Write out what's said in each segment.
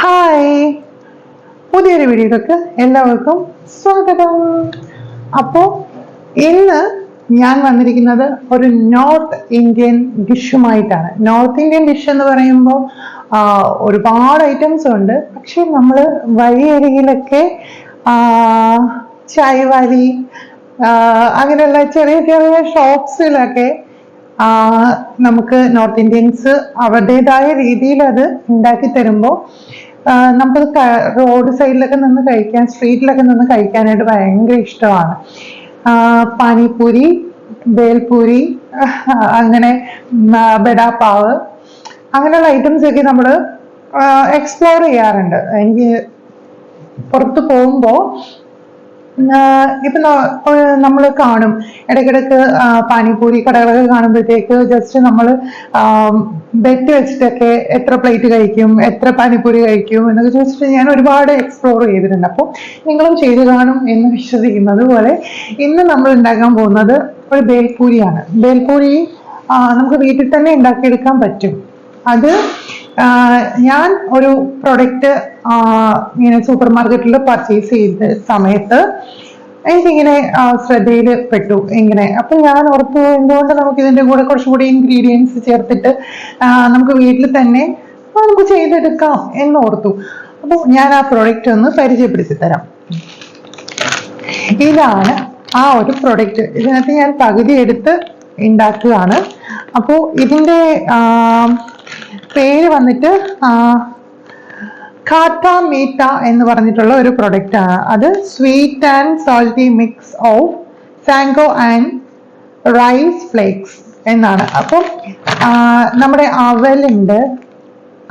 Hi, പുതിയൊരു വീഡിയോയിലേക്ക് എല്ലാവർക്കും സ്വാഗതം. അപ്പോൾ ഇന്ന് ഞാൻ വന്നിരിക്കുന്നത് ഒരു നോർത്ത് ഇന്ത്യൻ ഡിഷുമായിട്ടാണ്. നോർത്ത് ഇന്ത്യൻ ഡിഷ് എന്ന് പറയുമ്പോൾ ഒരുപാട് ഐറ്റംസ് ഉണ്ട്. പക്ഷെ നമ്മൾ വഴിയരികിലൊക്കെ ചായവാലി അങ്ങനെയുള്ള ചെറിയ ചെറിയ ഷോപ്സിലൊക്കെ നമുക്ക് നോർത്ത് ഇന്ത്യൻസ് അവരുടേതായ രീതിയിൽ അത് ഉണ്ടാക്കി തരുമ്പോൾ നമുക്ക് റോഡ് സൈഡിലൊക്കെ നിന്ന് കഴിക്കാൻ, സ്ട്രീറ്റിലൊക്കെ നിന്ന് കഴിക്കാനായിട്ട് ഭയങ്കര ഇഷ്ടമാണ്. പാനിപൂരി, ബേൽപൂരി, അങ്ങനെ ബെഡാപ്പാവ്, അങ്ങനെയുള്ള ഐറ്റംസ് ഒക്കെ നമ്മൾ എക്സ്പ്ലോർ ചെയ്യാറുണ്ട്. എനിക്ക് പുറത്ത് പോകുമ്പോൾ ഇപ്പൊ നമ്മൾ കാണും, ഇടയ്ക്കിടയ്ക്ക് പാനിപൂരി കടകളൊക്കെ കാണുമ്പോഴത്തേക്ക് ജസ്റ്റ് നമ്മൾ ബെറ്റ് വെച്ചിട്ടൊക്കെ എത്ര പ്ലേറ്റ് കഴിക്കും, എത്ര പാനിപൂരി കഴിക്കും എന്നൊക്കെ ചോദിച്ചിട്ട് ഞാൻ ഒരുപാട് എക്സ്പ്ലോർ ചെയ്തിട്ടുണ്ട്. അപ്പോൾ നിങ്ങളും ചെയ്തു കാണും എന്ന് വിശ്വസിക്കുന്നു. അതുപോലെ ഇന്ന് നമ്മൾ ഉണ്ടാക്കാൻ പോകുന്നത് ഒരു ബേൽപൂരിയാണ്. ബേൽപൂരി നമുക്ക് വീട്ടിൽ തന്നെ ഉണ്ടാക്കിയെടുക്കാൻ പറ്റും. അത് ഞാൻ ഒരു പ്രൊഡക്റ്റ് ഇങ്ങനെ സൂപ്പർ മാർക്കറ്റിൽ പർച്ചേസ് ചെയ്ത സമയത്ത് എനിക്കിങ്ങനെ ശ്രദ്ധയിൽ പെട്ടു ഇങ്ങനെ. അപ്പൊ ഞാൻ ഓർത്തു, എന്തുകൊണ്ട് നമുക്ക് ഇതിന്റെ കൂടെ കുറച്ചുകൂടി ഇൻഗ്രീഡിയൻസ് ചേർത്തിട്ട് നമുക്ക് വീട്ടിൽ തന്നെ നമുക്ക് ചെയ്തെടുക്കാം എന്ന് ഓർത്തു. അപ്പോൾ ഞാൻ ആ പ്രൊഡക്റ്റ് ഒന്ന് പരിചയപ്പെടുത്തി തരാം. ഇതാണ് ആ ഒരു പ്രൊഡക്റ്റ്. ഇതിനകത്ത് ഞാൻ പകുതി എടുത്ത് ഉണ്ടാക്കുകയാണ്. അപ്പോൾ ഇതിന്റെ പേര് വന്നിട്ട് ഖാട്ട മീത്ത എന്ന് പറഞ്ഞിട്ടുള്ള ഒരു പ്രൊഡക്റ്റ് ആണ്. അത് sweet and salty mix of സാങ്കോ ആൻഡ് റൈസ് ഫ്ലേക്സ് എന്നാണ്. അപ്പം നമ്മുടെ അവലുണ്ട്,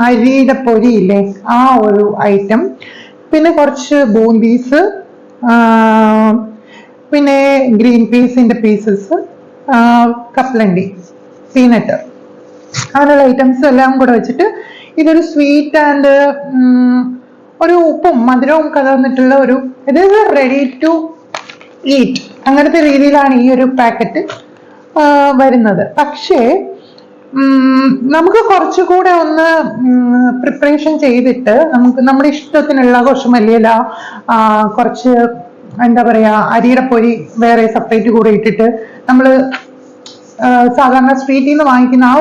അരിയുടെ പൊരിയില്ലേ, ആ ഒരു ഐറ്റം, പിന്നെ കുറച്ച് ബൂന്തീസ്, പിന്നെ ഗ്രീൻ പീസിന്റെ പീസസ്, കപ്പലണ്ടി, പീനട്ട്, അങ്ങനെയുള്ള ഐറ്റംസ് എല്ലാം കൂടെ വെച്ചിട്ട് ഇതൊരു സ്വീറ്റ് ആൻഡ് ഒരു ഉപ്പും മധുരവും കലർന്നിട്ടുള്ള ഒരു, ഇത് റെഡി ടു ഈറ്റ് അങ്ങനത്തെ രീതിയിലാണ് ഈ ഒരു പാക്കറ്റ് വരുന്നത്. പക്ഷേ നമുക്ക് കുറച്ചുകൂടെ ഒന്ന് പ്രിപ്പറേഷൻ ചെയ്തിട്ട് നമുക്ക് നമ്മുടെ ഇഷ്ടത്തിനുള്ള കുറച്ച് മല്ലിയില, കുറച്ച് എന്താ പറയാ, അരിയുടെ പൊരി വേറെ സെപ്പറേറ്റ് കൂടെ ഇട്ടിട്ട് നമ്മൾ സാധാരണ സ്ട്രീറ്റിൽ നിന്ന് വാങ്ങിക്കുന്ന ആ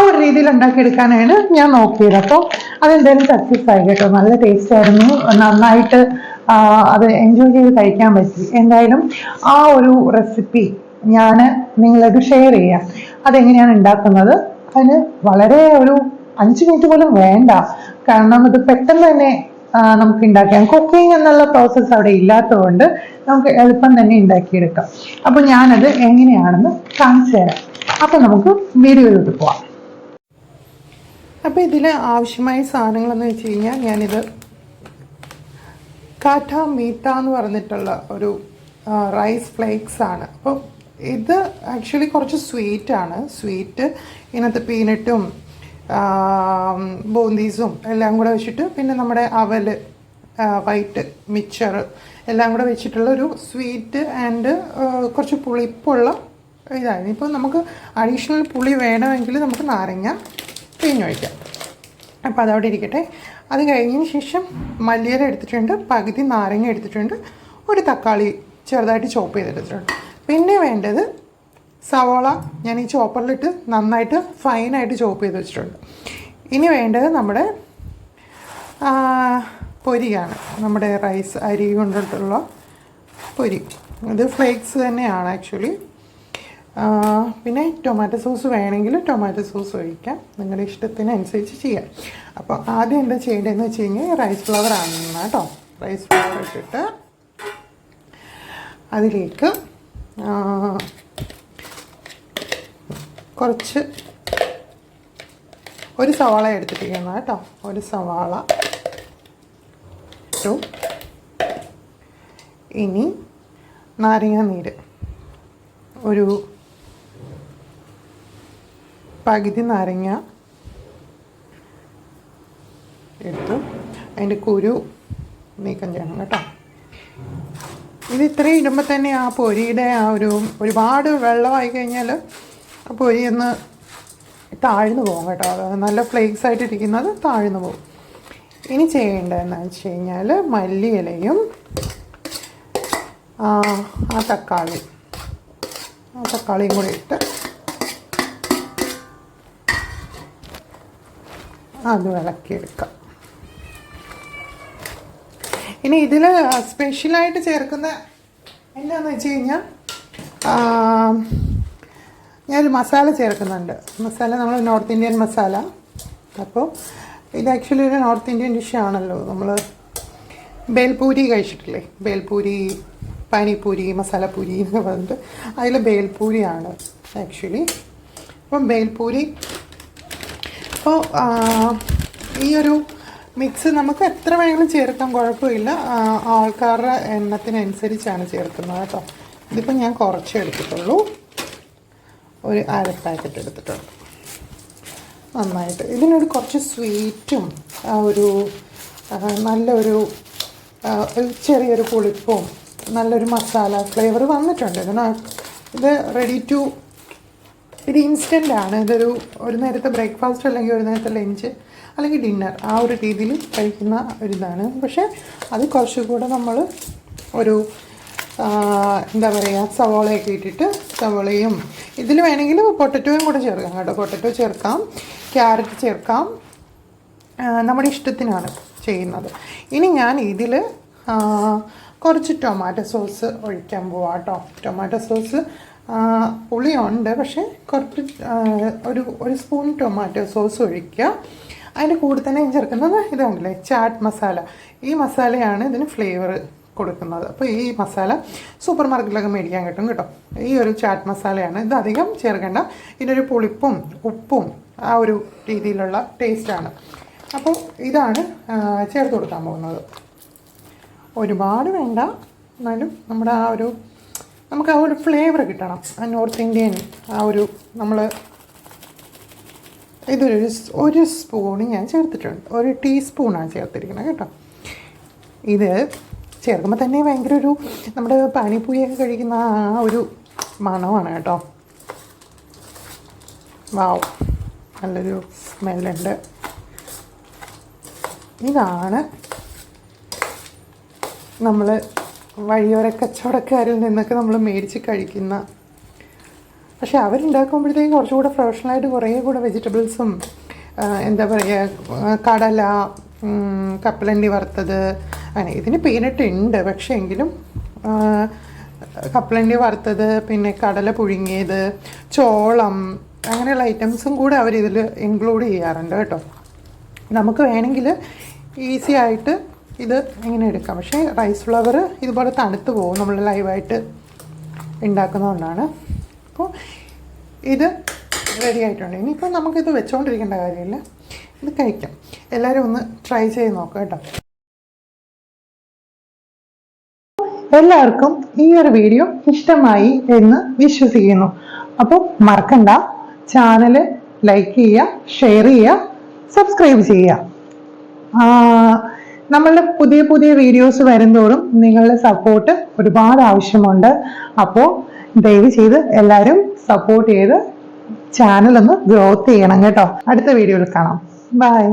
ഒരു രീതിയിൽ ഉണ്ടാക്കിയെടുക്കാനാണ് ഞാൻ നോക്കിയത്. അപ്പോൾ അതെന്തായാലും സക്സസ് ആയി കേട്ടോ. നല്ല ടേസ്റ്റ് ആയിരുന്നു, നന്നായിട്ട് അത് എൻജോയ് ചെയ്ത് കഴിക്കാൻ പറ്റി. എന്തായാലും ആ ഒരു റെസിപ്പി ഞാൻ നിങ്ങളോട് ഷെയർ ചെയ്യാം. അതെങ്ങനെയാണ് ഉണ്ടാക്കുന്നത്. അതിന് വളരെ ഒരു 5 മിനിറ്റ് പോലും വേണ്ട, കാരണം ഇത് പെട്ടെന്ന് തന്നെ നമുക്ക് ഉണ്ടാക്കാം. കുക്കിംഗ് എന്നുള്ള പ്രോസസ്സ് അവിടെ ഇല്ലാത്തതുകൊണ്ട് നമുക്ക് എളുപ്പം തന്നെ ഉണ്ടാക്കിയെടുക്കാം. അപ്പൊ ഞാനത് എങ്ങനെയാണെന്ന് കാണിച്ചു തരാം. അപ്പൊ നമുക്ക് വീഡിയോയിലോട്ട് പോവാം. അപ്പൊ ഇതിൽ ആവശ്യമായ സാധനങ്ങളെന്ന് വെച്ച് കഴിഞ്ഞാൽ, ഞാനിത് ഖാട്ട മീത്ത എന്ന് പറഞ്ഞിട്ടുള്ള ഒരു റൈസ് ഫ്ലേക്സ് ആണ്. അപ്പോൾ ഇത് ആക്ച്വലി കുറച്ച് സ്വീറ്റ് ആണ്. സ്വീറ്റ് ഇതിനകത്ത് പീനട്ടും ബൂന്തീസും എല്ലാം കൂടെ വെച്ചിട്ട്, പിന്നെ നമ്മുടെ അവല്, വൈറ്റ് മിക്സർ എല്ലാം കൂടെ വെച്ചിട്ടുള്ള ഒരു സ്വീറ്റ് ആൻഡ് കുറച്ച് പുളിപ്പുള്ള ഇതാണ്. ഇപ്പോൾ നമുക്ക് അഡീഷണൽ പുളി വേണമെങ്കിൽ നമുക്ക് നാരങ്ങ പിഴിഞ്ഞൊഴിക്കാം. അപ്പോൾ അതവിടെ ഇരിക്കട്ടെ. അത് കഴിഞ്ഞതിന് ശേഷം മല്ലിയില എടുത്തിട്ടുണ്ട്, പകുതി നാരങ്ങ എടുത്തിട്ടുണ്ട്, ഒരു തക്കാളി ചെറുതായിട്ട് ചോപ്പ് ചെയ്തെടുത്തിട്ടുണ്ട്. പിന്നെ വേണ്ടത് സവോള ഞാൻ ഈ ചോപ്പറിലിട്ട് നന്നായിട്ട് ഫൈനായിട്ട് ചോപ്പ് ചെയ്ത് വെച്ചിട്ടുണ്ട്. ഇനി വേണ്ടത് നമ്മുടെ പൊരിയാണ്, നമ്മുടെ റൈസ് അരി കൊണ്ടിട്ടുള്ള പൊരി. ഇത് ഫ്ലേക്സ് തന്നെയാണ് ആക്ച്വലി. പിന്നെ ടൊമാറ്റോ സോസ് വേണമെങ്കിൽ ടൊമാറ്റോ സോസ് ഒഴിക്കാം, നിങ്ങളുടെ ഇഷ്ടത്തിനനുസരിച്ച് ചെയ്യാം. അപ്പോൾ ആദ്യം എന്താ ചെയ്യേണ്ടതെന്ന് വെച്ച് കഴിഞ്ഞാൽ, റൈസ് ഫ്ലവർ ആണ് കേട്ടോ. റൈസ് ഫ്ലവർ ഇട്ടിട്ട് അതിലേക്ക് കുറച്ച് ഒരു സവാള എടുത്തിരിക്കുന്നത് കേട്ടോ. ഒരു സവാള ഇട്ടു. ഇനി നാരങ്ങ നീര് ഒരു പകുതി നാരങ്ങ എടുത്തു. അതിൻ്റെ കുരു നീക്കം ചെയ്യണം കേട്ടോ. ഇത് ഇത്രയും ഇടുമ്പോൾ തന്നെ ആ പൊരിയുടെ ആ ഒരുപാട് വെള്ളമായി കഴിഞ്ഞാൽ ആ പൊരി ഒന്ന് താഴ്ന്നു പോകും കേട്ടോ. അത് നല്ല ഫ്ലേക്സ് ആയിട്ടിരിക്കുന്നത് താഴ്ന്നു പോകും. ഇനി ചെയ്യേണ്ടതെന്ന് വെച്ച് കഴിഞ്ഞാൽ മല്ലിയിലയും ആ തക്കാളിയും കൂടി ഇട്ട് അത് ഇളക്കിയെടുക്കാം. ഇനി ഇതിൽ സ്പെഷ്യലായിട്ട് ചേർക്കുന്ന എന്താണെന്ന് വെച്ച് കഴിഞ്ഞാൽ ഞാനൊരു മസാല ചേർക്കുന്നുണ്ട്. മസാല നമ്മൾ നോർത്ത് ഇന്ത്യൻ മസാല. അപ്പോൾ ഇത് ആക്ച്വലി ഒരു നോർത്ത് ഇന്ത്യൻ ഡിഷാണല്ലോ. നമ്മൾ ബേൽപൂരി കഴിച്ചിട്ടില്ലേ? ബേൽപൂരി, പാനിപൂരി, മസാലപ്പൂരി എന്നൊക്കെ പറഞ്ഞിട്ട് അതിൽ ബേൽപൂരിയാണ് ആക്ച്വലി. അപ്പം ബേൽപൂരി അപ്പോൾ ഈ ഒരു മിക്സ് നമുക്ക് എത്ര വേണമെങ്കിലും ചേർക്കാൻ കുഴപ്പമില്ല. ആൾക്കാരുടെ എണ്ണത്തിനനുസരിച്ചാണ് ചേർക്കുന്നത് കേട്ടോ. ഇതിപ്പോൾ ഞാൻ കുറച്ച് എടുത്തിട്ടുള്ളൂ, ഒരു 1/2 പാക്കറ്റ് എടുത്തിട്ടുണ്ട്. നന്നായിട്ട് ഇതിനൊരു കുറച്ച് സ്വീറ്റും നല്ലൊരു ചെറിയൊരു പുളിപ്പും നല്ലൊരു മസാല ഫ്ലേവർ വന്നിട്ടുണ്ട്. ഇത് ഇത് ഇൻസ്റ്റൻ്റ് ആണ്. ഒരു നേരത്തെ ബ്രേക്ക്ഫാസ്റ്റ് അല്ലെങ്കിൽ ഒരു നേരത്തെ ലഞ്ച് അല്ലെങ്കിൽ ഡിന്നർ ആ ഒരു രീതിയിൽ കഴിക്കുന്ന ഒരിതാണ്. പക്ഷേ അത് കുറച്ചുകൂടെ നമ്മൾ എന്താ പറയുക, സവോളയൊക്കെ ഇട്ടിട്ട്, സവോളയും ഇതിൽ വേണമെങ്കിൽ പൊട്ടറ്റോയും കൂടെ ചേർക്കാം കേട്ടോ. പൊട്ടറ്റോ ചേർക്കാം, ക്യാരറ്റ് ചേർക്കാം, നമ്മുടെ ഇഷ്ടത്തിനാണ് ചെയ്യുന്നത്. ഇനി ഞാൻ ഇതിൽ കുറച്ച് ടൊമാറ്റോ സോസ് ഒഴിക്കാൻ പോവാം കേട്ടോ. ടൊമാറ്റോ സോസ് പുളിയുണ്ട്, പക്ഷേ കുറച്ച് ഒരു സ്പൂൺ ടൊമാറ്റോ സോസ് ഒഴിക്കുക. അതിൻ്റെ കൂടെ തന്നെ ചേർക്കുന്നത് ഇതുണ്ടല്ലേ, ചാറ്റ് മസാല. ഈ മസാലയാണ് ഇതിന് ഫ്ലേവർ കൊടുക്കുന്നത്. അപ്പോൾ ഈ മസാല സൂപ്പർ മാർക്കറ്റിലൊക്കെ മേടിക്കാൻ കിട്ടും കേട്ടോ. ഈ ഒരു ചാറ്റ് മസാലയാണ്. ഇത് അധികം ചേർക്കേണ്ട. ഇതിനൊരു പുളിപ്പും ഉപ്പും ആ ഒരു രീതിയിലുള്ള ടേസ്റ്റാണ്. അപ്പോൾ ഇതാണ് ചേർത്ത് കൊടുക്കാൻ പോകുന്നത്. ഒരുപാട് വേണ്ട, എന്നാലും നമ്മുടെ നമുക്ക് ആ ഒരു ഫ്ലേവർ കിട്ടണം. ആ നോർത്ത് ഇന്ത്യൻ ഒരു സ്പൂണ് ഞാൻ ചേർത്തിട്ടുണ്ട്. 1 ടീസ്പൂണാണ് ചേർത്തിരിക്കുന്നത് കേട്ടോ. ഇത് ചേർക്കുമ്പോൾ തന്നെ ഭയങ്കര നമ്മുടെ പാനിപ്പൂരിയൊക്കെ കഴിക്കുന്ന ആ ഒരു മണമാണ് കേട്ടോ. വാവ്, നല്ലൊരു സ്മെല്ലുണ്ട്. ഇതാണ് നമ്മൾ വഴിയോര കച്ചവടക്കാരിൽ നിന്നൊക്കെ നമ്മൾ മേടിച്ച് കഴിക്കുന്ന. പക്ഷെ അവരുണ്ടാക്കുമ്പോഴത്തേക്കും കുറച്ചുകൂടെ പ്രൊഫഷണലായിട്ട് കുറേ കൂടെ വെജിറ്റബിൾസും എന്താ പറയുക, കടല, കപ്പലണ്ടി വറുത്തത്, അങ്ങനെ ഇതിന് പീനട്ട് ഉണ്ട്. പക്ഷേ എങ്കിലും കപ്പലണ്ടി വറുത്തത്, പിന്നെ കടല പുഴുങ്ങിയത്, ചോളം, അങ്ങനെയുള്ള ഐറ്റംസും കൂടെ അവരിതിൽ ഇൻക്ലൂഡ് ചെയ്യാറുണ്ട് കേട്ടോ. നമുക്ക് വേണമെങ്കിൽ ഈസി ആയിട്ട് ഇത് ഇങ്ങനെ എടുക്കാം. പക്ഷേ റൈസ് ഫ്ലവർ ഇതുപോലെ തണുത്ത് പോകും നമ്മൾ ലൈവായിട്ട് ഉണ്ടാക്കുന്നതുകൊണ്ടാണ്. അപ്പോൾ ഇത് റെഡി ആയിട്ടുണ്ട്. ഇനിയിപ്പോൾ നമുക്കിത് വെച്ചുകൊണ്ടിരിക്കേണ്ട കാര്യമില്ല, ഇത് കഴിക്കാം. എല്ലാവരും ഒന്ന് ട്രൈ ചെയ്ത് നോക്കാം കേട്ടോ. എല്ലാവർക്കും ഈ ഒരു വീഡിയോ ഇഷ്ടമായി എന്ന് വിശ്വസിക്കുന്നു. അപ്പോൾ മറക്കണ്ട, ചാനൽ ലൈക്ക് ചെയ്യുക, ഷെയർ ചെയ്യുക, സബ്സ്ക്രൈബ് ചെയ്യുക. നമ്മളുടെ പുതിയ വീഡിയോസ് വരുന്തോറും നിങ്ങളുടെ സപ്പോർട്ട് ഒരുപാട് ആവശ്യമുണ്ട്. അപ്പോൾ ദയവ് ചെയ്ത് എല്ലാവരും സപ്പോർട്ട് ചെയ്ത് ചാനൽ ഒന്ന് ഗ്രോത്ത് ചെയ്യണം കേട്ടോ. അടുത്ത വീഡിയോയിൽ കാണാം. ബൈ.